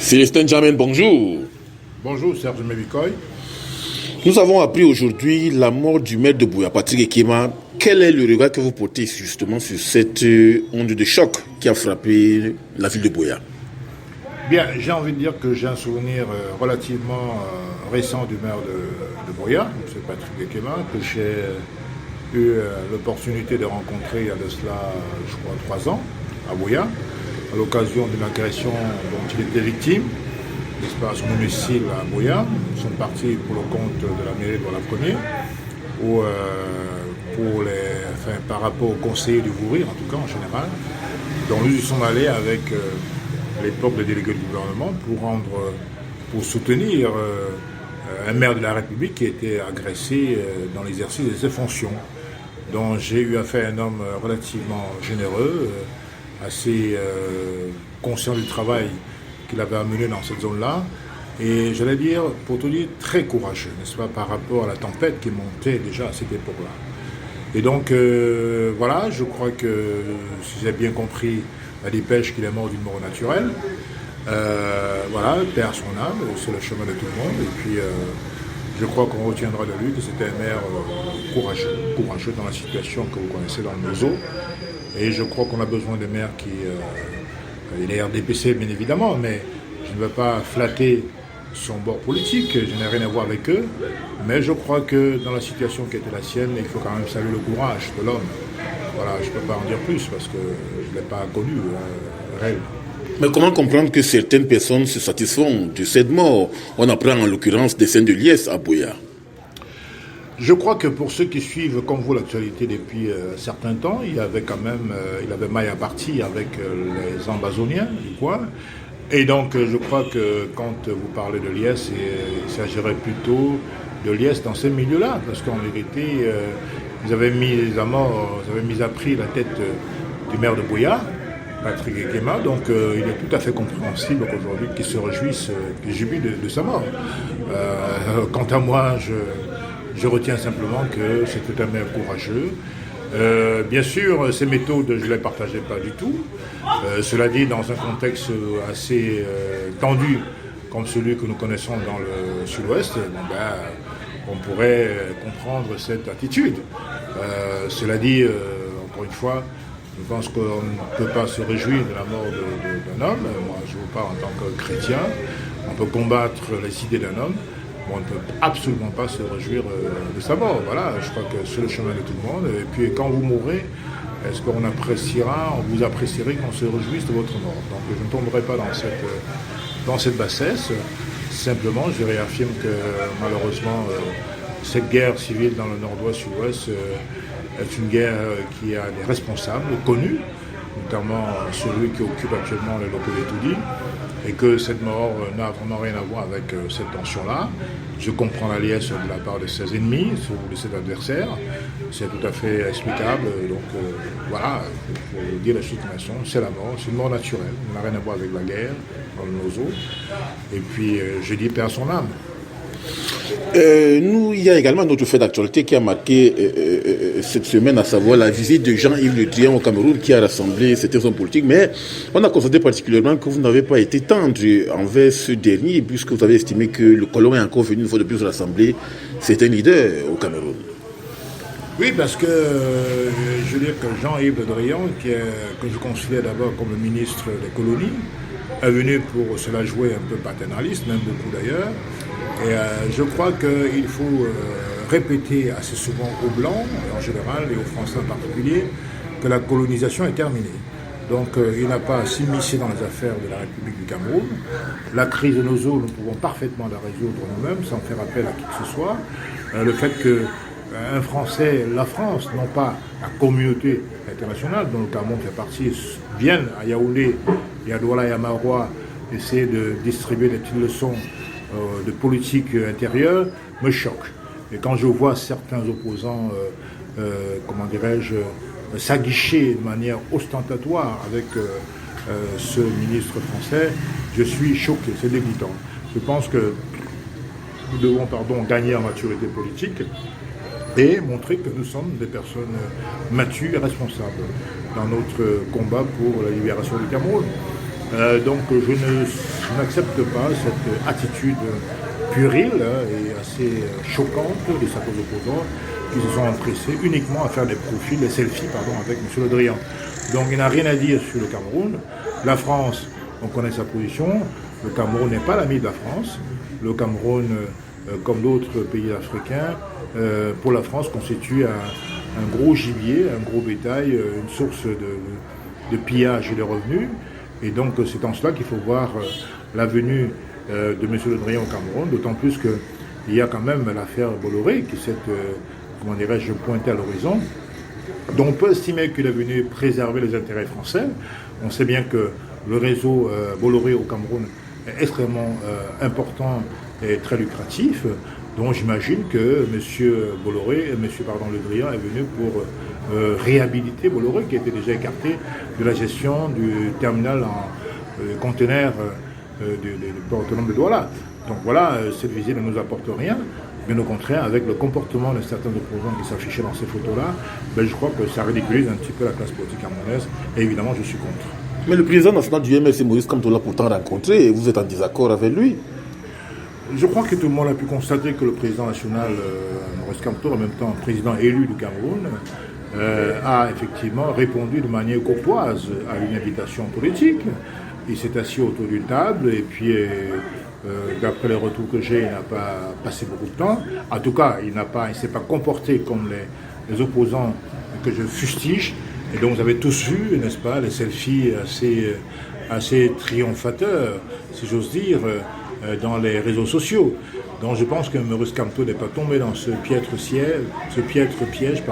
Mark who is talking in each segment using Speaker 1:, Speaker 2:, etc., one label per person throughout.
Speaker 1: Célestin Djamène, bonjour.
Speaker 2: Bonjour Serge Mevikoy.
Speaker 1: Nous avons appris aujourd'hui la mort du maire de Buea, Patrick Ekema. Quel est le regard que vous portez justement sur cette onde de choc qui a frappé la ville de Buea?
Speaker 2: Bien, j'ai envie de dire que j'ai un souvenir relativement récent du maire de Buea, M. Patrick Ekema, que j'ai eu l'opportunité de rencontrer il y a de cela, je crois, 3 ans, à Buea, à l'occasion d'une agression dont il était victime, n'est-ce pas, à son domicile à Buea. Nous sommes partis pour le compte de la mairie de Voilà-Premier, où par rapport aux conseillers du Vouvrir, en tout cas en général, dont nous y sommes allés avec l'époque le délégué du gouvernement pour soutenir un maire de la République qui était agressé dans l'exercice de ses fonctions. Donc j'ai eu affaire à un homme relativement généreux, assez conscient du travail qu'il avait amené dans cette zone-là, et j'allais dire, pour tout dire, très courageux, n'est-ce pas, par rapport à la tempête qui montait déjà à cette époque-là. Et donc, voilà, je crois que, si j'ai bien compris la dépêche, qu'il est mort d'une mort naturelle, voilà, paix à son âme, c'est le chemin de tout le monde, et puis je crois qu'on retiendra de lui que c'était un maire courageux dans la situation que vous connaissez dans le Nozo, et je crois qu'on a besoin de maires qui... il est RDPC, bien évidemment, mais je ne veux pas flatter son bord politique, je n'ai rien à voir avec eux, mais je crois que dans la situation qui était la sienne, il faut quand même saluer le courage de l'homme. Voilà, je ne peux pas en dire plus parce que je ne l'ai pas connu réellement.
Speaker 1: Mais comment comprendre que certaines personnes se satisfont de cette mort? On apprend en l'occurrence des scènes de liesse à Buea.
Speaker 2: Je crois que pour ceux qui suivent comme vous l'actualité depuis un certain temps, il y avait quand même, il avait maille à partie avec les ambazoniens du coin. Et donc je crois que quand vous parlez de liesse, il s'agirait plutôt de liesse dans ces milieux-là, parce qu'en vérité, ils avaient mis à mort, ils avaient mis à prix la tête du maire de Buea, Patrick Ekema, donc il est tout à fait compréhensible qu'aujourd'hui qu'ils se réjouissent, qu'ils jubilent de sa mort. Quant à moi, je retiens simplement que c'était un maire courageux. Bien sûr, ces méthodes, je ne les partageais pas du tout. Cela dit, dans un contexte assez tendu, comme celui que nous connaissons dans le sud-ouest, on pourrait comprendre cette attitude. Cela dit, encore une fois, je pense qu'on ne peut pas se réjouir de la mort d'un homme. Moi, je vous parle en tant que chrétien. On peut combattre les idées d'un homme. On ne peut absolument pas se réjouir de sa mort. Voilà, je crois que c'est le chemin de tout le monde. Et puis quand vous mourrez, est-ce qu'on vous apprécierez qu'on se réjouisse de votre mort? Donc je ne tomberai pas dans cette bassesse. Simplement, je réaffirme que malheureusement, cette guerre civile dans le nord-ouest, sud-ouest, est une guerre qui a des responsables connus, notamment celui qui occupe actuellement les locaux d'Etoudi, et que cette mort n'a vraiment rien à voir avec cette tension-là. Je comprends la liesse de la part de ses ennemis, de ses adversaires, c'est tout à fait explicable, donc voilà, il faut dire la situation, c'est la mort, c'est une mort naturelle, elle n'a rien à voir avec la guerre, dans le Nozo, et puis je dis paix à son âme.
Speaker 1: Il y a également un autre fait d'actualité qui a marqué cette semaine, à savoir la visite de Jean-Yves Le Drian au Cameroun qui a rassemblé certains hommes politiques. Mais on a constaté particulièrement que vous n'avez pas été tendre envers ce dernier, puisque vous avez estimé que le colon est encore venu une fois de plus rassembler certains leaders au Cameroun.
Speaker 2: Oui, parce que je veux dire que Jean-Yves Le Drian, que je considère d'abord comme le ministre des colonies, est venu pour cela jouer un peu paternaliste, même beaucoup d'ailleurs. Et je crois qu'il faut répéter assez souvent aux Blancs, en général, et aux Français en particulier, que la colonisation est terminée. Donc il n'a pas à s'immiscer dans les affaires de la République du Cameroun. La crise de nos eaux, nous pouvons parfaitement la résoudre nous-mêmes, sans faire appel à qui que ce soit. Le fait qu'un Français, la France, non pas la communauté internationale, dont le Cameroun fait partie, viennent à Yaoundé et à Douala et à Maroua essayer de distribuer des petites leçons de politique intérieure, me choque. Et quand je vois certains opposants, comment dirais-je, s'aguicher de manière ostentatoire avec ce ministre français, je suis choqué, c'est dégoûtant. Je pense que nous devons gagner en maturité politique et montrer que nous sommes des personnes matures et responsables dans notre combat pour la libération du Cameroun. Donc je n'accepte pas cette attitude puérile et assez choquante de certains opposants qui se sont empressés uniquement à faire des profils, des selfies avec M. Le Drian. Donc il n'a rien à dire sur le Cameroun. La France, on connaît sa position. Le Cameroun n'est pas l'ami de la France. Le Cameroun, comme d'autres pays africains, pour la France, constitue un gros gibier, un gros bétail, une source de pillage et de revenus. Et donc c'est en cela qu'il faut voir la venue de M. Le Drian au Cameroun, d'autant plus qu'il y a quand même l'affaire Bolloré qui s'est, comment dirais-je, pointée à l'horizon, dont on peut estimer qu'il est venu préserver les intérêts français. On sait bien que le réseau Bolloré au Cameroun est extrêmement important et très lucratif, donc j'imagine que M. Bolloré, Le Drian est venu pour réhabiliter Bolloré, qui était déjà écarté de la gestion du terminal en conteneur du port autonome de Douala. Donc voilà, cette visite ne nous apporte rien. Bien au contraire, avec le comportement de certains opposants qui s'affichaient dans ces photos-là, je crois que ça ridiculise un petit peu la classe politique camerounaise, et évidemment je suis contre.
Speaker 1: Mais le président national du MLC, Maurice Kamto, l'a pourtant rencontré, et vous êtes en désaccord avec lui.
Speaker 2: Je crois que tout le monde a pu constater que le président national, Maurice Kamto, en même temps président élu du Cameroun, a effectivement répondu de manière courtoise à une invitation politique. Il s'est assis autour d'une table et puis, d'après les retours que j'ai, il n'a pas passé beaucoup de temps. En tout cas, il ne s'est pas comporté comme les opposants que je fustige. Et donc vous avez tous vu, n'est-ce pas, les selfies assez triomphateurs, si j'ose dire, dans les réseaux sociaux. Donc je pense que Maurice Kamto n'est pas tombé dans ce piètre piège,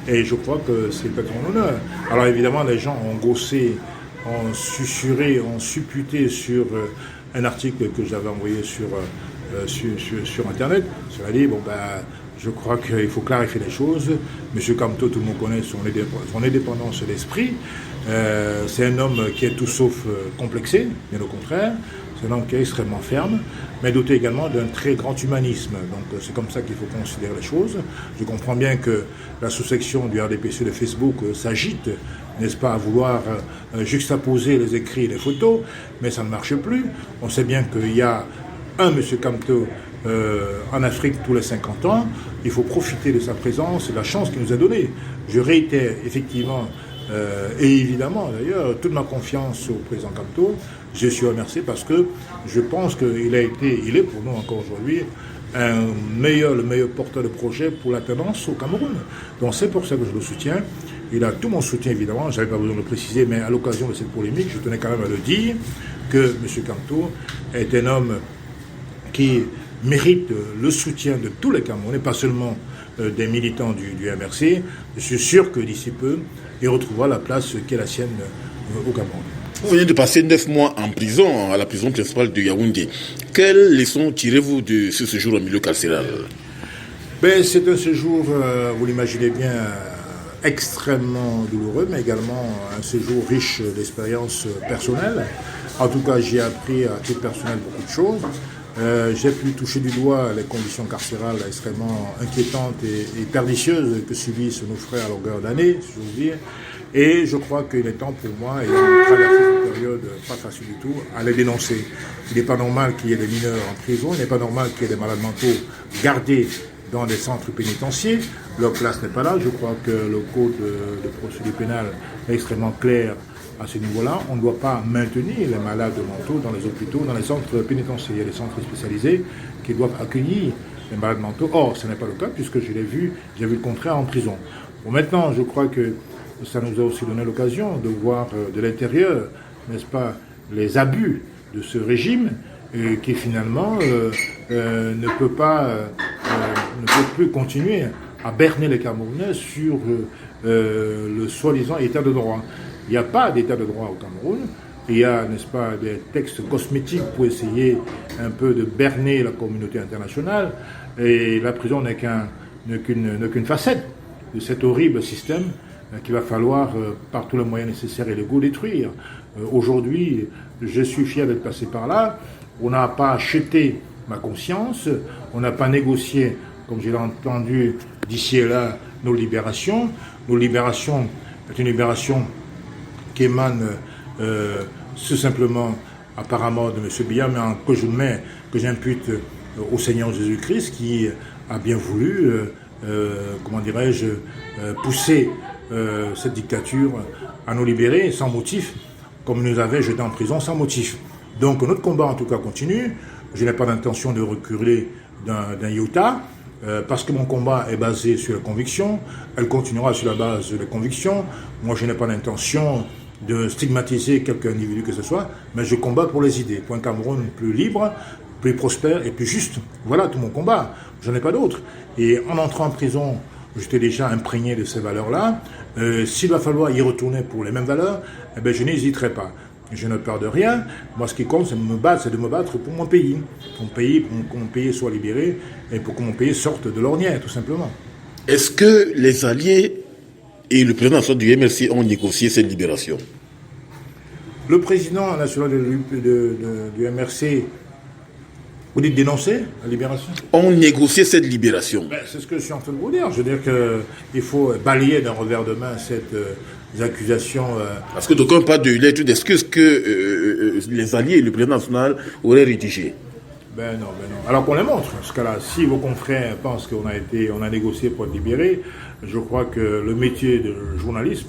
Speaker 2: et je crois que c'est peut-être son honneur. Alors évidemment, les gens ont gossé, ont susurré, ont supputé sur un article que j'avais envoyé sur Internet. Cela dit, je crois qu'il faut clarifier les choses. M. Kamto, tout le monde connaît son indépendance d'esprit. C'est un homme qui est tout sauf complexé, bien au contraire. C'est un homme qui est extrêmement ferme, mais doté également d'un très grand humanisme. Donc c'est comme ça qu'il faut considérer les choses. Je comprends bien que la sous-section du RDPC de Facebook s'agite, n'est-ce pas, à vouloir juxtaposer les écrits et les photos, mais ça ne marche plus. On sait bien qu'il y a un M. Kamto en Afrique tous les 50 ans. Il faut profiter de sa présence et de la chance qu'il nous a donnée. Je réitère effectivement et évidemment d'ailleurs toute ma confiance au président Kamto. Je suis remercié parce que je pense qu'il est pour nous encore aujourd'hui le meilleur porteur de projet pour la tendance au Cameroun. Donc c'est pour ça que je le soutiens. Il a tout mon soutien évidemment, je n'avais pas besoin de le préciser, mais à l'occasion de cette polémique, je tenais quand même à le dire que M. Kamto est un homme qui mérite le soutien de tous les Camerounais, pas seulement des militants du MRC. Je suis sûr que d'ici peu, il retrouvera la place qui est la sienne au Cameroun.
Speaker 1: Vous venez de passer 9 mois en prison, à la prison principale de Yaoundé. Quelles leçons tirez-vous de ce séjour en milieu carcéral?
Speaker 2: C'est un séjour, vous l'imaginez bien, extrêmement douloureux, mais également un séjour riche d'expériences personnelles. En tout cas, j'ai appris à titre personnel beaucoup de choses. J'ai pu toucher du doigt les conditions carcérales extrêmement inquiétantes et pernicieuses que subissent nos frères à longueur d'année, si j'ose dire. Et je crois qu'il est temps pour moi, ayant traversé cette période pas facile du tout, à les dénoncer. Il n'est pas normal qu'il y ait des mineurs en prison, il n'est pas normal qu'il y ait des malades mentaux gardés dans des centres pénitentiaires. Leur place n'est pas là. Je crois que le code de procédure pénale est extrêmement clair à ce niveau-là. On ne doit pas maintenir les malades mentaux dans les hôpitaux, dans les centres pénitentiaires. Il y a des centres spécialisés qui doivent accueillir les malades mentaux. Or, ce n'est pas le cas puisque j'ai vu le contraire en prison. Bon, maintenant, je crois que ça nous a aussi donné l'occasion de voir de l'intérieur, n'est-ce pas, les abus de ce régime qui finalement ne peut plus continuer à berner les Camerounais sur le soi-disant état de droit. Il n'y a pas d'état de droit au Cameroun. Il y a, n'est-ce pas, des textes cosmétiques pour essayer un peu de berner la communauté internationale. Et la prison n'est qu'une facette de cet horrible système qu'il va falloir, par tous les moyens nécessaires et légaux, détruire. Aujourd'hui, je suis fier d'être passé par là. On n'a pas acheté ma conscience, on n'a pas négocié, comme j'ai entendu d'ici et là, nos libérations. Nos libérations est une libération qui émane c'est simplement apparemment de M. Biya, mais que j'impute au Seigneur Jésus-Christ qui a bien voulu, pousser cette dictature à nous libérer sans motif, comme il nous avait jetés en prison sans motif. Donc notre combat en tout cas continue. Je n'ai pas d'intention de reculer d'un iota, parce que mon combat est basé sur la conviction. Elle continuera sur la base de la conviction. Moi je n'ai pas l'intention de stigmatiser quelque individu que ce soit, mais je combats pour les idées, pour un Cameroun plus libre, plus prospère et plus juste. Voilà tout mon combat, j'en ai pas d'autre. Et en entrant en prison, j'étais déjà imprégné de ces valeurs-là. S'il va falloir y retourner pour les mêmes valeurs, eh bien, je n'hésiterai pas. Je ne peur de rien. Moi, ce qui compte, c'est de me battre pour mon pays. Pour que mon pays soit libéré et pour que mon pays sorte de l'ornière, tout simplement.
Speaker 1: Est-ce que les alliés et le président du MRC ont négocié cette libération?
Speaker 2: Le président national du MRC, vous dites dénoncer la libération?
Speaker 1: Ont négocié cette libération.
Speaker 2: C'est ce que je suis en train de vous dire. Je veux dire qu'il faut balayer d'un revers de main ces accusations.
Speaker 1: Parce que d'aucuns parlent de lettres d'excuses que les alliés et le président national auraient rédigées.
Speaker 2: Ben non. Alors qu'on les montre. Dans ce cas-là, si vos confrères pensent qu'on a négocié pour être libéré, je crois que le métier de journaliste,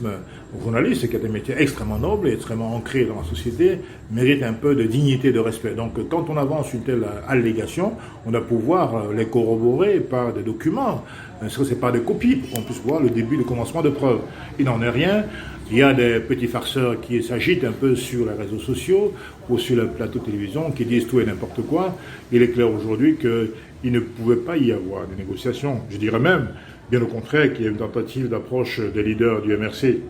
Speaker 2: qui est un métier extrêmement noble et extrêmement ancré dans la société, mérite un peu de dignité, de respect. Donc quand on avance une telle allégation, on doit pouvoir les corroborer par des documents. Ce n'est pas des copies, pour qu'on puisse voir le début, le commencement de preuves. Il n'en est rien. Il y a des petits farceurs qui s'agitent un peu sur les réseaux sociaux ou sur le plateau de télévision, qui disent tout et n'importe quoi. Il est clair aujourd'hui qu'il ne pouvait pas y avoir de négociations. Je dirais même, bien au contraire, qu'il y a une tentative d'approche des leaders du MRC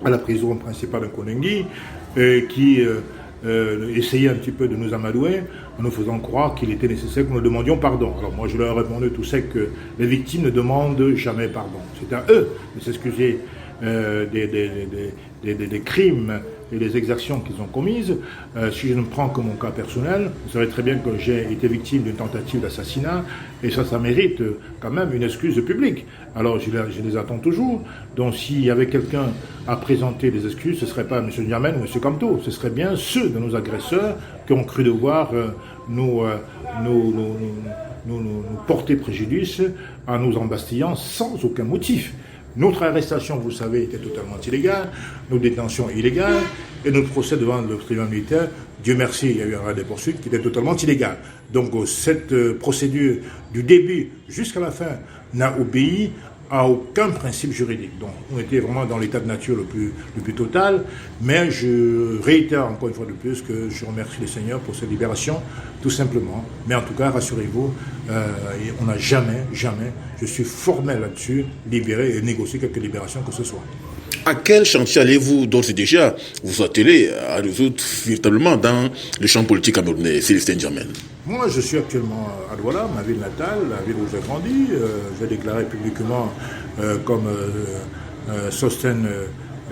Speaker 2: à la prison principale de Koningui, qui essayait un petit peu de nous amadouer en nous faisant croire qu'il était nécessaire que nous demandions pardon. Alors moi je leur ai répondu tout sec que les victimes ne demandent jamais pardon. C'est à eux de s'excuser des crimes et des exactions qu'ils ont commises. Si je ne prends que mon cas personnel, vous savez très bien que j'ai été victime d'une tentative d'assassinat, et ça mérite quand même une excuse publique. Alors je les attends toujours. Donc s'il y avait quelqu'un à présenter des excuses, ce ne serait pas M. Niamène ou M. Kamto, ce serait bien ceux de nos agresseurs qui ont cru devoir nous porter préjudice en nous embastillant sans aucun motif. Notre arrestation, vous le savez, était totalement illégale, nos détentions illégales, et notre procès devant le tribunal militaire, Dieu merci, il y a eu un arrêt de poursuite qui était totalement illégal. Donc cette procédure, du début jusqu'à la fin, n'a obéi à aucun principe juridique. Donc on était vraiment dans l'état de nature le plus total, mais je réitère encore une fois de plus que je remercie le Seigneur pour cette libération, tout simplement. Mais en tout cas, rassurez-vous, on n'a jamais, je suis formel là-dessus, libéré et négocié quelque libération que ce soit.
Speaker 1: À quel chantier allez-vous d'ores et déjà vous atteler à résoudre véritablement dans le champ politique camerounais, Célestin Diamène?
Speaker 2: Moi, je suis actuellement à Douala, ma ville natale, la ville où j'ai grandi. J'ai déclaré publiquement comme Sosten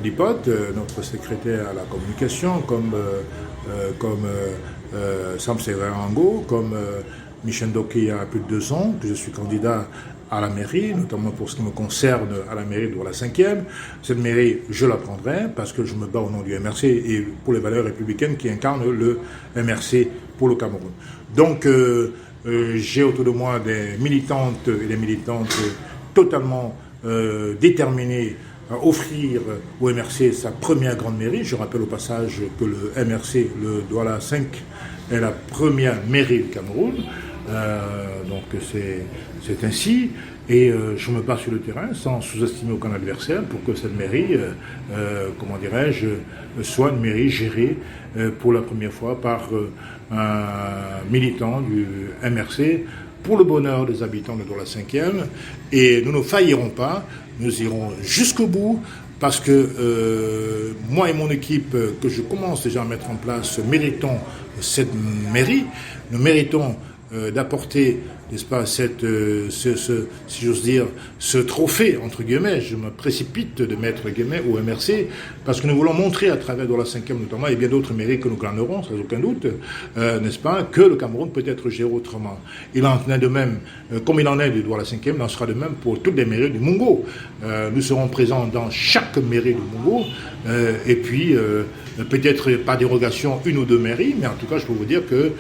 Speaker 2: Lipote, notre secrétaire à la communication, comme Sam Severango, comme Michel Doké il y a plus de 2 ans, que je suis candidat à la mairie, notamment pour ce qui me concerne à la mairie de Douala 5e. Cette mairie, je la prendrai parce que je me bats au nom du MRC et pour les valeurs républicaines qui incarnent le MRC pour le Cameroun. Donc, j'ai autour de moi des militantes et des militantes totalement déterminées à offrir au MRC sa première grande mairie. Je rappelle au passage que le MRC, le Douala 5, est la première mairie du Cameroun. Donc c'est ainsi, et je me bats sur le terrain sans sous-estimer aucun adversaire pour que cette mairie, soit une mairie gérée pour la première fois par un militant du MRC pour le bonheur des habitants de Douala 5e, et nous ne faillirons pas, nous irons jusqu'au bout. Parce que moi et mon équipe, que je commence déjà à mettre en place, méritons cette mairie, nous méritons d'apporter, n'est-ce pas, si j'ose dire, ce trophée, entre guillemets, je me précipite de mettre guillemets au MRC, parce que nous voulons montrer à travers Douala 5e notamment, et bien d'autres mairies que nous glanerons, sans aucun doute, n'est-ce pas, que le Cameroun peut être géré autrement. Il en est de même, comme il en est du Douala 5e, il en sera de même pour toutes les mairies du Mungo. Nous serons présents dans chaque mairie du Mungo, et puis peut-être par dérogation une ou deux mairies, mais en tout cas je peux vous dire que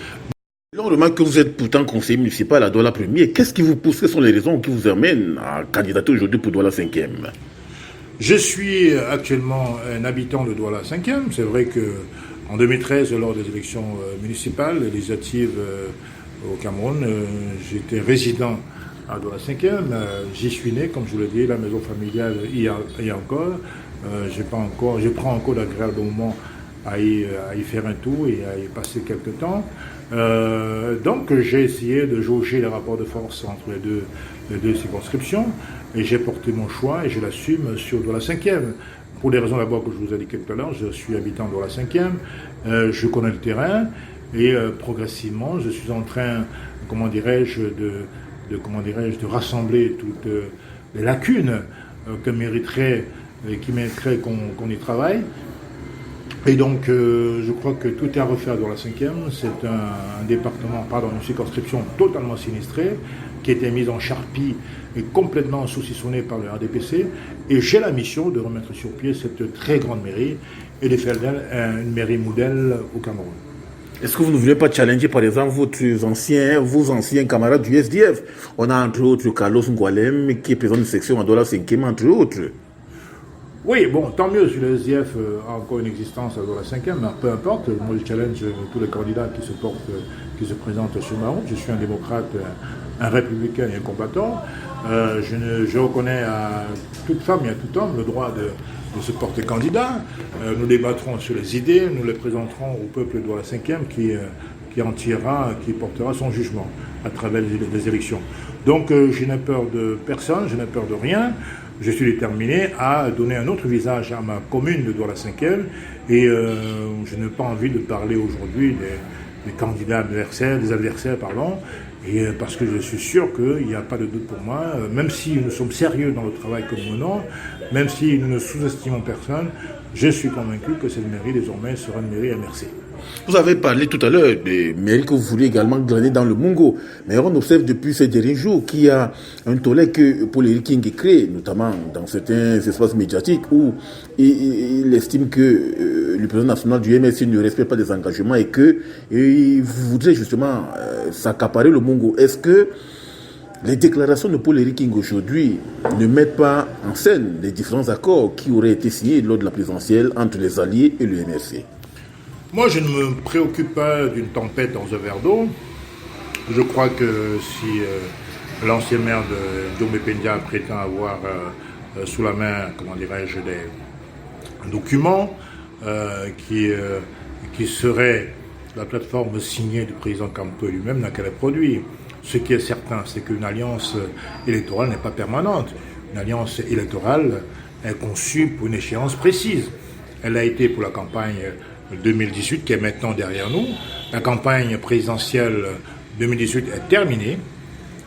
Speaker 1: On remarque que vous êtes pourtant conseiller municipal à Douala 1er. Qu'est-ce qui vous pousse, quelles sont les raisons qui vous amènent à candidater aujourd'hui pour Douala 5e?
Speaker 2: Je suis actuellement un habitant de Douala 5e. C'est vrai qu'en 2013, lors des élections municipales, législatives au Cameroun, j'étais résident à Douala 5e. J'y suis né, comme je vous l'ai dit, la maison familiale y est encore. Je prends encore d'agréables moments à y faire un tour et à y passer quelques temps. Donc j'ai essayé de jauger les rapports de force entre les deux circonscriptions et j'ai porté mon choix et je l'assume sur Douala 5e. Pour les raisons d'abord que je vous ai indiquées tout à l'heure, je suis habitant de Douala 5e, je connais le terrain et progressivement je suis en train, de rassembler toutes les lacunes qui mériteraient qu'on y travaille. Et donc, je crois que tout est à refaire dans la 5e. C'est un département, une circonscription totalement sinistrée, qui a été mise en charpie et complètement saucissonnée par le RDPC. Et j'ai la mission de remettre sur pied cette très grande mairie et de faire d'elle une mairie modèle au Cameroun.
Speaker 1: Est-ce que vous ne voulez pas challenger, par exemple, vos anciens camarades du SDF? On a entre autres Carlos Ngualem, qui est président de section à Douala 5e, entre autres.
Speaker 2: Oui, bon, tant mieux si le SDF a encore une existence à la 5e, mais peu importe. Moi, je challenge tous les candidats qui se présentent sur ma route. Je suis un démocrate, un républicain et un combattant. Je reconnais à toute femme et à tout homme le droit de se porter candidat. Nous débattrons sur les idées, nous les présenterons au peuple de la 5e qui portera son jugement à travers les élections. Donc, je n'ai peur de personne, je n'ai peur de rien. Je suis déterminé à donner un autre visage à ma commune de Douala 5e et je n'ai pas envie de parler aujourd'hui des candidats adversaires, et parce que je suis sûr qu'il n'y a pas de doute pour moi, même si nous sommes sérieux dans le travail que nous menons, même si nous ne sous-estimons personne, je suis convaincu que cette mairie désormais sera une mairie MRC.
Speaker 1: Vous avez parlé tout à l'heure des mairies que vous voulez également glaner dans le Mungo. Mais on observe depuis ces derniers jours qu'il y a un tollé que Paul Éric King est créé, notamment dans certains espaces médiatiques où il estime que le président national du MSC ne respecte pas des engagements et qu'il voudrait justement s'accaparer le Mungo. Est-ce que les déclarations de Paul Éric King aujourd'hui ne mettent pas en scène les différents accords qui auraient été signés lors de la présidentielle entre les alliés et le MRC?
Speaker 2: Moi, je ne me préoccupe pas d'une tempête dans un verre d'eau. Je crois que si l'ancien maire de Djomé Pendia prétend avoir sous la main, un document qui serait la plateforme signée du président Campo lui-même dans qu'elle est produit. Ce qui est certain, c'est qu'une alliance électorale n'est pas permanente. Une alliance électorale est conçue pour une échéance précise. Elle a été pour la campagne 2018 qui est maintenant derrière nous. La campagne présidentielle 2018 est terminée.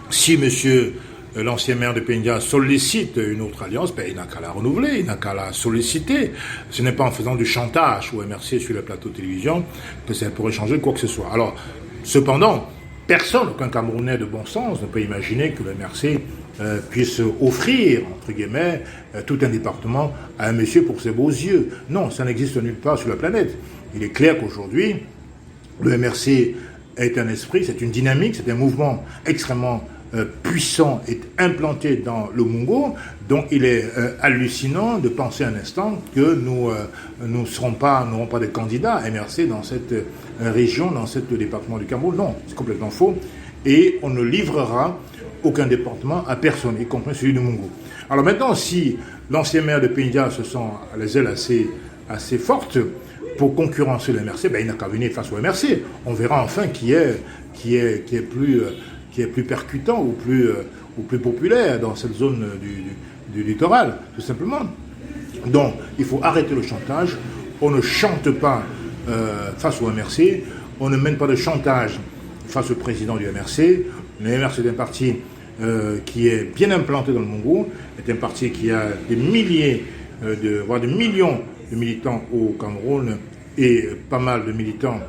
Speaker 2: Si monsieur l'ancien maire de Pendia sollicite une autre alliance, il n'a qu'à la renouveler, il n'a qu'à la solliciter. Ce n'est pas en faisant du chantage au MRC sur le plateau de télévision que ça pourrait changer quoi que ce soit. Alors, cependant, personne, aucun Camerounais de bon sens ne peut imaginer que le MRC puisse offrir, entre guillemets, tout un département à un monsieur pour ses beaux yeux. Non, ça n'existe nulle part sur la planète. Il est clair qu'aujourd'hui, le MRC est un esprit, c'est une dynamique, c'est un mouvement extrêmement puissant et implanté dans le Mungo. Donc il est hallucinant de penser un instant que nous n'aurons pas des candidats à MRC dans cette région, dans ce département du Cameroun. Non, c'est complètement faux. Et on ne livrera aucun département à personne, y compris celui de Mungo. Alors maintenant, si l'ancien maire de Pendia se sent les ailes assez fortes pour concurrencer le MRC, il n'a qu'à venir face au MRC. On verra enfin qui est plus percutant ou plus populaire dans cette zone du littoral, tout simplement. Donc, il faut arrêter le chantage. On ne chante pas face au MRC. On ne mène pas de chantage face au président du MRC. Le MRC est un parti qui est bien implanté dans le Mongo, est un parti qui a des milliers, voire des millions de militants au Cameroun et pas mal de militants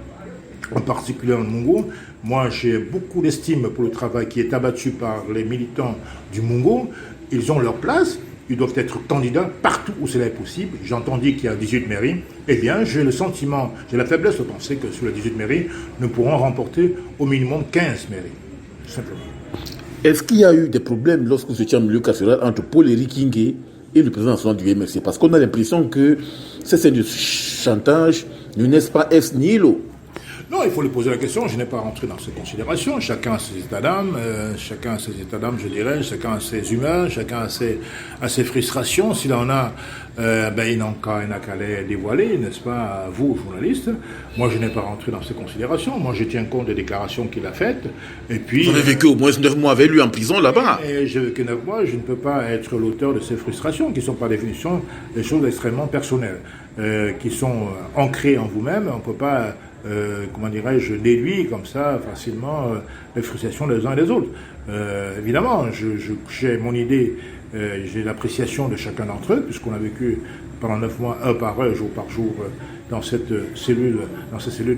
Speaker 2: en particulier dans le Mongo. Moi, j'ai beaucoup d'estime pour le travail qui est abattu par les militants du Mongo. Ils ont leur place. Ils doivent être candidats partout où cela est possible. J'entends dire qu'il y a 18 mairies. Eh bien, j'ai le sentiment, j'ai la faiblesse de penser que sur les 18 mairies, nous pourrons remporter au minimum 15 mairies. Tout simplement.
Speaker 1: Est-ce qu'il y a eu des problèmes lorsque vous étiez en milieu carcéral entre Paul Éric Ngué et le président national du MRC? Parce qu'on a l'impression que ces scènes de chantage ne naissent pas ex nihilo.
Speaker 2: Non, il faut lui poser la question. Je n'ai pas rentré dans ces considérations. Chacun a ses états d'âme, je dirais. Chacun a ses humeurs, chacun a ses frustrations. S'il en a, il n'a qu'à les dévoiler, n'est-ce pas, vous, journalistes. Moi, je n'ai pas rentré dans ces considérations. Moi, je tiens compte des déclarations qu'il a faites. Et puis,
Speaker 1: vous avez vécu au moins 9 mois avec lui en prison là-bas.
Speaker 2: Et j'ai vécu 9 mois. Je ne peux pas être l'auteur de ces frustrations, qui sont par définition des choses extrêmement personnelles, qui sont ancrées en vous-même. On ne peut pas déduire comme ça facilement les frustrations des uns et des autres. Évidemment, j'ai mon idée, j'ai l'appréciation de chacun d'entre eux, puisqu'on a vécu pendant 9 mois, heure par heure, jour par jour, dans cette cellule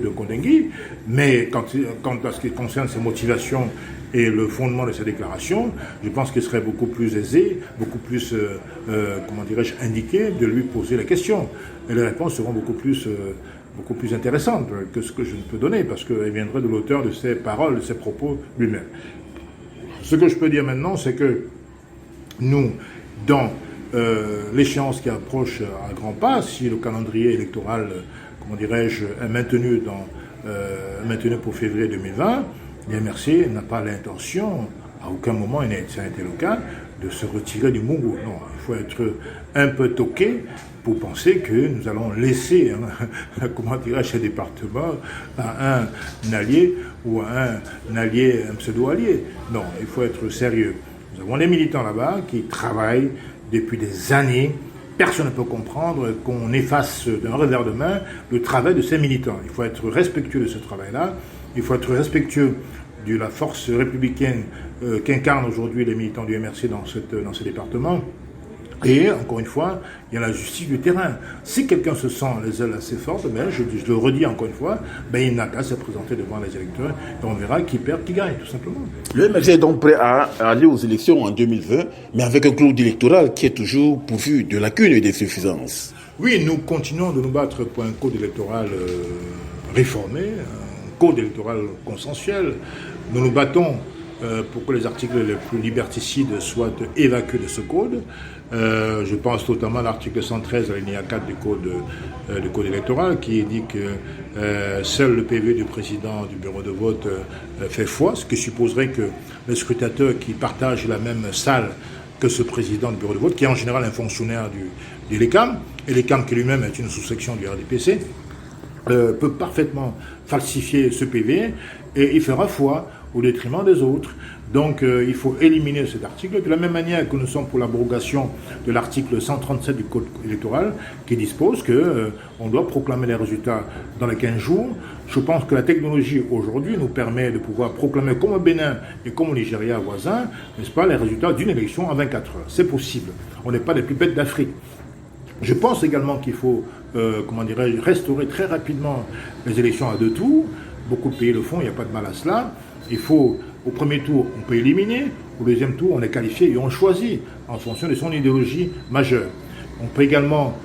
Speaker 2: de Kondengui. Mais quant à ce qui concerne ses motivations et le fondement de ses déclarations, je pense qu'il serait beaucoup plus aisé, beaucoup plus, indiqué de lui poser la question. Et les réponses seront beaucoup plus intéressante que ce que je ne peux donner, parce qu'elle viendrait de l'auteur de ses paroles, de ses propos lui-même. Ce que je peux dire maintenant, c'est que nous, dans l'échéance qui approche à grands pas, si le calendrier électoral, est maintenu pour février 2020, l'MRC n'a pas l'intention, à aucun moment, et ça a été le cas, de se retirer du Mongo. Non, il faut être un peu toqué pour penser que nous allons laisser, ce département à un allié ou à un pseudo-allié. Non, il faut être sérieux. Nous avons des militants là-bas qui travaillent depuis des années. Personne ne peut comprendre qu'on efface d'un revers de main le travail de ces militants. Il faut être respectueux de ce travail-là. Il faut être respectueux de la force républicaine qu'incarnent aujourd'hui les militants du MRC dans ce département. Et, encore une fois, il y a la justice du terrain. Si quelqu'un se sent les ailes assez fortes, je le redis encore une fois, il n'a qu'à se présenter devant les électeurs et on verra qui perd, qui gagne, tout simplement.
Speaker 1: Le MRC est donc prêt à aller aux élections en 2020, mais avec un code électoral qui est toujours pourvu de lacunes et d'insuffisances.
Speaker 2: Oui, nous continuons de nous battre pour un code électoral réformé, un code électoral consensuel. Nous nous battons pour que les articles les plus liberticides soient évacués de ce code. Je pense notamment à l'article 113, alinéa 4 du code électoral, qui dit que seul le PV du président du bureau de vote fait foi, ce qui supposerait que le scrutateur qui partage la même salle que ce président du bureau de vote, qui est en général un fonctionnaire du LECAM, et l'ECAM qui lui-même est une sous-section du RDPC, peut parfaitement falsifier ce PV et il fera foi au détriment des autres. Donc il faut éliminer cet article, de la même manière que nous sommes pour l'abrogation de l'article 137 du Code électoral qui dispose qu'on doit proclamer les résultats dans les 15 jours. Je pense que la technologie aujourd'hui nous permet de pouvoir proclamer comme au Bénin et comme au Nigeria voisin, n'est-ce pas, les résultats d'une élection en 24 heures. C'est possible. On n'est pas les plus bêtes d'Afrique. Je pense également qu'il faut restaurer très rapidement les élections à 2 tours. Beaucoup de pays le font, il n'y a pas de mal à cela. Il faut, au premier tour, on peut éliminer. Au deuxième tour, on est qualifié et on choisit en fonction de son idéologie majeure. On peut également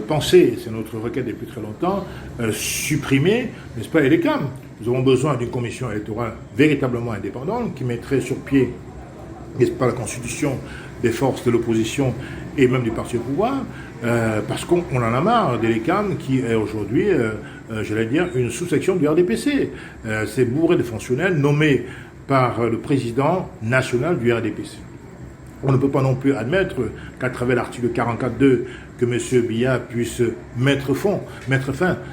Speaker 2: penser, c'est notre requête depuis très longtemps, supprimer, n'est-ce pas, les LECAM. Nous avons besoin d'une commission électorale véritablement indépendante qui mettrait sur pied, n'est-ce pas, la constitution des forces de l'opposition et même du parti au pouvoir, parce qu'on en a marre des LECAM qui est aujourd'hui, une sous-section du RDPC. C'est bourré de fonctionnaires nommés par le président national du RDPC. On ne peut pas non plus admettre qu'à travers l'article 44.2, que M. Biya puisse mettre fin,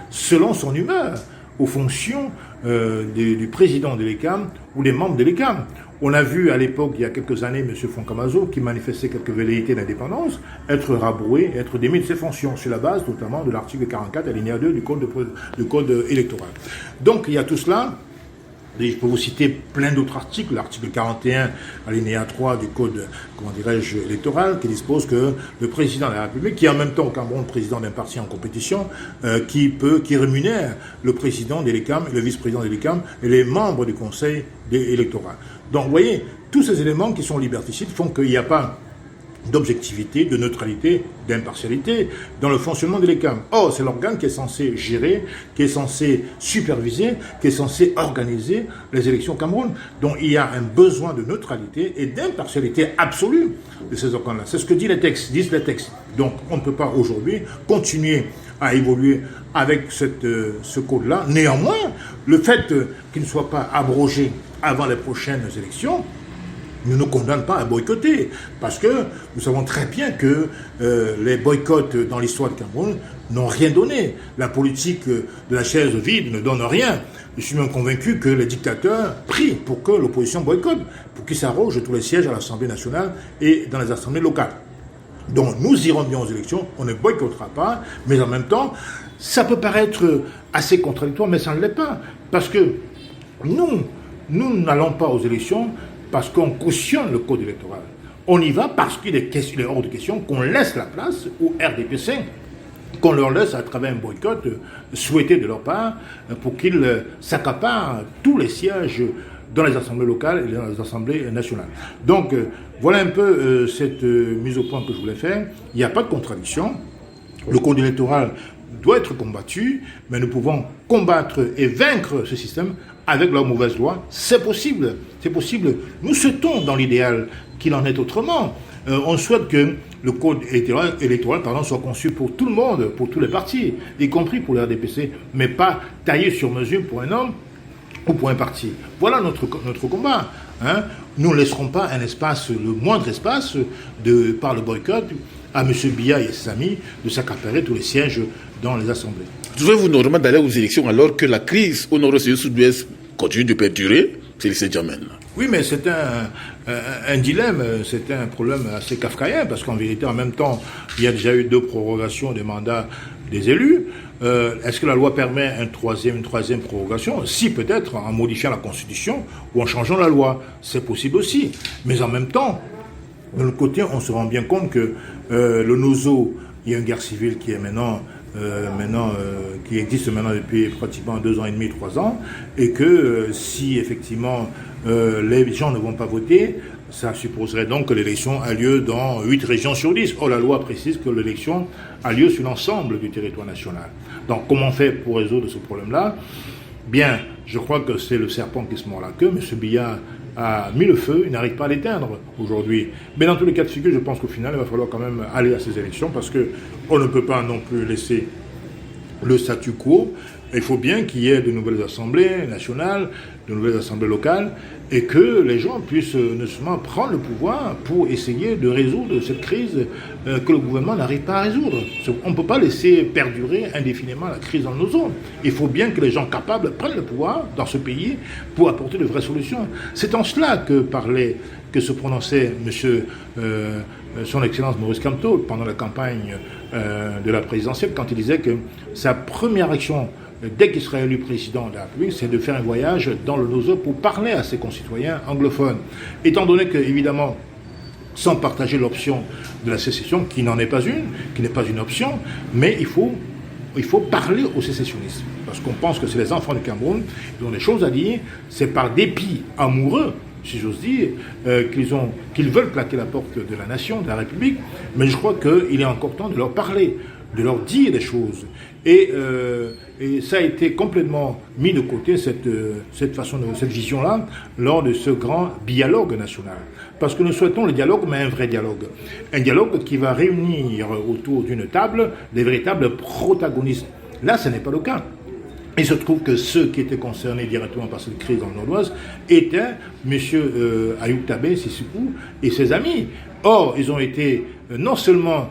Speaker 2: selon son humeur, aux fonctions du président de l'ECAM ou des membres de l'ECAM. On a vu à l'époque, il y a quelques années, M. Foncamazo, qui manifestait quelques velléités d'indépendance, être rabroué, être démis de ses fonctions, sur la base notamment de l'article 44, alinéa 2 du code électoral. Donc il y a tout cela. Et je peux vous citer plein d'autres articles, l'article 41, alinéa 3 du code, électoral, qui dispose que le président de la République, qui est en même temps au Cameroun président d'un parti en compétition, qui rémunère le président de l'ECAM, le vice-président de l'ECAM et les membres du conseil électoral. Donc vous voyez, tous ces éléments qui sont liberticides font qu'il n'y a pas d'objectivité, de neutralité, d'impartialité dans le fonctionnement de l'ECAM. Or, c'est l'organe qui est censé gérer, qui est censé superviser, qui est censé organiser les élections au Cameroun. Donc, il y a un besoin de neutralité et d'impartialité absolue de ces organes-là. C'est ce que disent les textes. Donc, on ne peut pas aujourd'hui continuer à évoluer avec ce code-là. Néanmoins, le fait qu'il ne soit pas abrogé avant les prochaines élections ne nous condamne pas à boycotter, parce que nous savons très bien que les boycotts dans l'histoire du Cameroun n'ont rien donné. La politique de la chaise vide ne donne rien. Je suis même convaincu que les dictateurs prient pour que l'opposition boycotte, pour qu'ils s'arrogent tous les sièges à l'Assemblée nationale et dans les assemblées locales. Donc nous irons bien aux élections, on ne boycottera pas, mais en même temps, ça peut paraître assez contradictoire, mais ça ne l'est pas, parce que nous n'allons pas aux élections parce qu'on cautionne le code électoral. On y va parce qu'il est hors de question qu'on laisse la place au RDPC, qu'on leur laisse à travers un boycott souhaité de leur part pour qu'ils s'accaparent tous les sièges dans les assemblées locales et dans les assemblées nationales. Donc voilà un peu cette mise au point que je voulais faire. Il n'y a pas de contradiction. Le code électoral doit être combattu, mais nous pouvons combattre et vaincre ce système avec leur mauvaise loi. C'est possible. Nous souhaitons dans l'idéal qu'il en est autrement. On souhaite que le code électoral soit conçu pour tout le monde, pour tous les partis, y compris pour le RDPC, mais pas taillé sur mesure pour un homme ou pour un parti. Voilà notre combat. Nous ne laisserons pas un espace, le moindre espace, par le boycott, à M. Biya et ses amis de s'accaparer tous les sièges dans les assemblées.
Speaker 1: Trouvez-vous normal d'aller aux élections alors que la crise au nord-ouest et au sud-ouest continue de perdurer? C'est le Saint-Germain.
Speaker 2: Oui, mais c'est un dilemme, c'est un problème assez kafkaïen, parce qu'en vérité, en même temps, il y a déjà eu 2 prorogations des mandats des élus. Est-ce que la loi permet une troisième prorogation? Si, peut-être, en modifiant la Constitution ou en changeant la loi. C'est possible aussi. Mais en même temps, de l'autre côté, on se rend bien compte que le NOZO, il y a une guerre civile qui est qui existe maintenant depuis pratiquement 2 ans et demi, 3 ans, et que si effectivement les gens ne vont pas voter, ça supposerait donc que l'élection a lieu dans 8 régions sur 10. Or, la loi précise que l'élection a lieu sur l'ensemble du territoire national. Donc, comment on fait pour résoudre ce problème-là? Bien, je crois que c'est le serpent qui se mord la queue. M. Biya a mis le feu, il n'arrive pas à l'éteindre aujourd'hui. Mais dans tous les cas de figure, je pense qu'au final, il va falloir quand même aller à ces élections, parce qu'on ne peut pas non plus laisser le statu quo. Il faut bien qu'il y ait de nouvelles assemblées nationales, de nouvelles assemblées locales, et que les gens puissent non seulement prendre le pouvoir pour essayer de résoudre cette crise que le gouvernement n'arrive pas à résoudre. On ne peut pas laisser perdurer indéfiniment la crise dans nos zones. Il faut bien que les gens capables prennent le pouvoir dans ce pays pour apporter de vraies solutions. C'est en cela que se prononçait son Excellence Maurice Kamto pendant la campagne de la présidentielle, quand il disait que sa première action dès qu'il sera élu président de la République, c'est de faire un voyage dans le NOZO pour parler à ses concitoyens anglophones. Étant donné que, évidemment, sans partager l'option de la sécession, qui n'en est pas une, qui n'est pas une option, mais il faut parler aux sécessionnistes. Parce qu'on pense que c'est les enfants du Cameroun, ils ont des choses à dire, c'est par dépit amoureux, si j'ose dire, qu'ils veulent claquer la porte de la nation, de la République, mais je crois qu'il est encore temps de leur parler, de leur dire des choses. Et ça a été complètement mis de côté, cette vision-là, lors de ce grand dialogue national. Parce que nous souhaitons le dialogue, mais un vrai dialogue. Un dialogue qui va réunir autour d'une table des véritables protagonistes. Là, ce n'est pas le cas. Il se trouve que ceux qui étaient concernés directement par cette crise dans le Nord-Ouest étaient M. Ayoub Tabé Sissoukou et ses amis. Or, ils ont été non seulement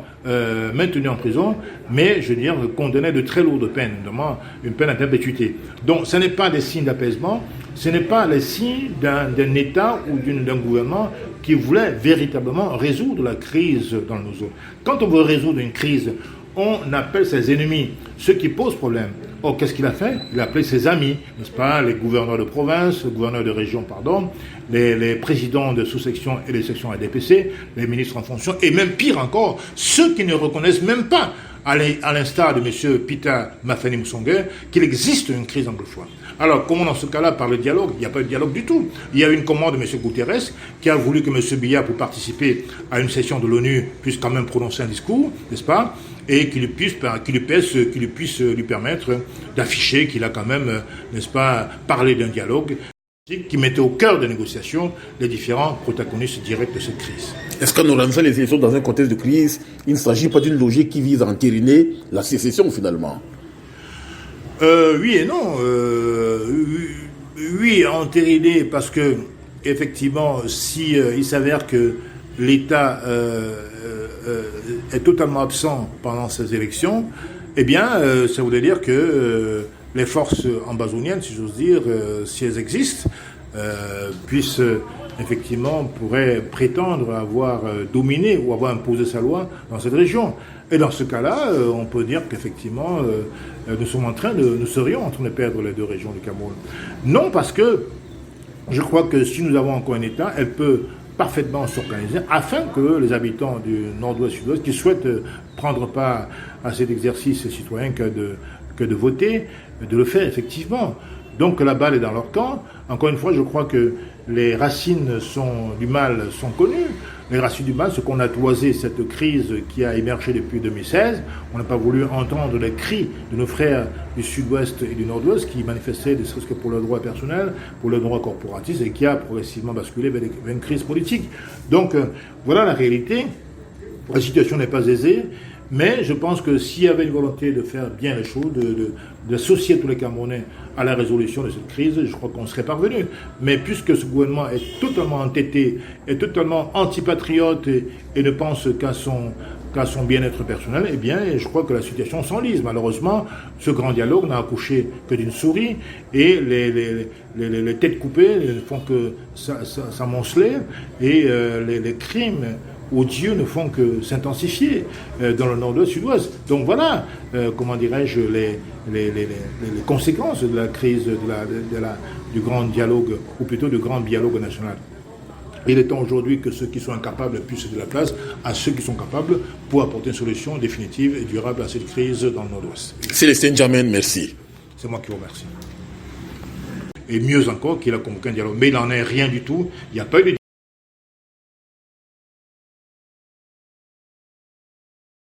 Speaker 2: maintenus en prison, mais, je veux dire, condamnés de très lourdes peines, notamment une peine à perpétuité. Donc, ce n'est pas des signes d'apaisement, ce n'est pas les signes d'un État ou d'un gouvernement qui voulait véritablement résoudre la crise dans nos zones. Quand on veut résoudre une crise, on appelle ses ennemis, ceux qui posent problème. Or, qu'est-ce qu'il a fait? Il a appelé ses amis, n'est-ce pas, les gouverneurs de province, gouverneurs de région, pardon, les présidents de sous-sections et des sections ADPC, les ministres en fonction, et même pire encore, ceux qui ne reconnaissent même pas, à l'instar de M. Peter Mafany Musonge, qu'il existe une crise anglophone. Alors, comment dans ce cas-là parler de dialogue? Il n'y a pas de dialogue du tout. Il y a une commande de M. Guterres qui a voulu que M. Biya, pour participer à une session de l'ONU, puisse quand même prononcer un discours, n'est-ce pas? Et qu'il puisse lui permettre d'afficher qu'il a quand même, n'est-ce pas, parlé d'un dialogue qui mettait au cœur des négociations les différents protagonistes directs de cette crise.
Speaker 1: Est-ce qu'en organisant les élections dans un contexte de crise, il ne s'agit pas d'une logique qui vise à entériner la sécession finalement?
Speaker 2: Oui et non. Oui, à entériner parce que, effectivement, si il s'avère que l'État est totalement absent pendant ces élections, eh bien, ça voudrait dire que les forces ambazoniennes, si j'ose dire, si elles existent, pourraient prétendre avoir dominé ou avoir imposé sa loi dans cette région. Et dans ce cas-là, on peut dire qu'effectivement, nous serions en train de perdre les deux régions du Cameroun. Non, parce que je crois que si nous avons encore un État, elle peut parfaitement s'organiser afin que les habitants du nord-ouest, sud-ouest, qui souhaitent prendre part à cet exercice citoyen que de voter, de le faire effectivement. Donc la balle est dans leur camp. Encore une fois, je crois que les racines du mal sont connues. Les racines du mal, ce qu'on a toisé cette crise qui a émergé depuis 2016. On n'a pas voulu entendre les cris de nos frères du sud-ouest et du nord-ouest qui manifestaient ne serait-ce que pour leurs droits personnels, pour leurs droits corporatistes et qui a progressivement basculé vers une crise politique. Donc voilà la réalité. La situation n'est pas aisée. Mais je pense que s'il y avait une volonté de faire bien les choses, d'associer tous les Camerounais à la résolution de cette crise, je crois qu'on serait parvenu. Mais puisque ce gouvernement est totalement entêté, est totalement antipatriote et ne pense qu'à son bien-être personnel, eh bien, je crois que la situation s'enlise. Malheureusement, ce grand dialogue n'a accouché que d'une souris et les têtes coupées ne font que s'amonceler et les crimes odieux ne font que s'intensifier dans le nord-ouest, sud-ouest. Donc voilà, les conséquences de la crise du grand dialogue, ou plutôt du grand dialogue national. Il est temps aujourd'hui que ceux qui sont incapables puissent céder la place à ceux qui sont capables pour apporter une solution définitive et durable à cette crise dans le nord-ouest.
Speaker 1: Célestin Djamène, merci.
Speaker 2: C'est moi qui vous remercie. Et mieux encore qu'il a convoqué un dialogue. Mais il n'en est rien du tout. Il n'y a pas eu de